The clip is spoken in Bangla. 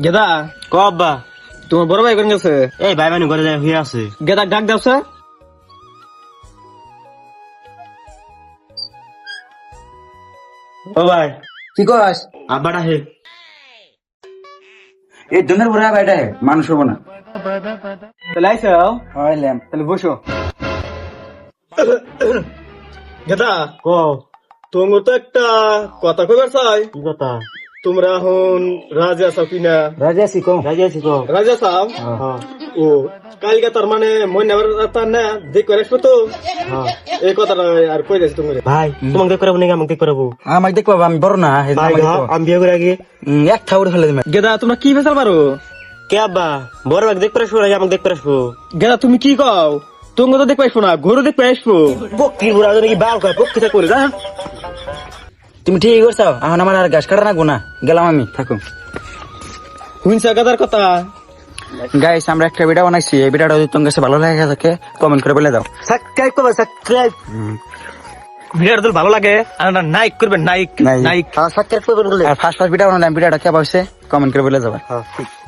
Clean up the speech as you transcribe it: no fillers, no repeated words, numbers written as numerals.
গেদা ক আব্বা তোমার বড় ভাই কোন গেছে? এই ভাই মানে ঘরে যায় হয়ে আছে। গেদা ডাক দাওছে। ও ভাই কি কস? আব্বাটা হে এই দুনের বুড়া বেটা মানুষ হবো না। তাহলে আইসো, হইলাম। তাহলে বসো। গেদা ক তোমার তো একটা কথা কইবার চাই। কি কথা? তোমরা এখন রাজি আছো কিনা? রাজি আছি কম। রাজি আছি ক। রাজি আছো? হ্যাঁ ও কালকে তার মানে মনে তার না দেখ করে আসবো তো হ্যাঁ। এই কথাটা আর কই দিয়েছি তুমি। ভাই তোমাকে দেখ করাবো নাকি আমাকে দেখ করাবো? আমাকে দেখবো আমি বড় না। ভাই আমি বিয়ে করে আগে এক ঠাউরে ফেলে দিবে। গেদা তোমরা কি ফেসাল পারো? কে আব্বা বড় ভাই দেখ করে আসবো নাকি আমাকে দেখ করে আসবো? গেদা তুমি কি কও? তুমি তো দেখতে আসবো না, ঘুরে দেখতে আসবো। পক্ষী বুড়া নাকি বাল কয় পক্ষীটা করে যা। তুমি ঠিক করছো, এখন আমার আর গাছ কাটা না গোনা গেলাম আমি। থাকুন শুনছো গেদার কথা? গাইস, আমরা একটা ভিডিও বানাইছি। এই ভিডিওটা যদি তোমার কাছে ভালো লাগে থাকে কমেন্ট করে বলে দাও। সাবস্ক্রাইব করবে সাবস্ক্রাইব। ভিডিওটা যদি ভালো লাগে আর নাইক করবেন, নাইক নাইক। নাইক। সাবস্ক্রাইব করবেন বলে। আর ফার্স্ট ভিডিও বানালাম, ভিডিওটা কেমন হয়েছে কমেন্ট করে বলে যাবে। হ্যাঁ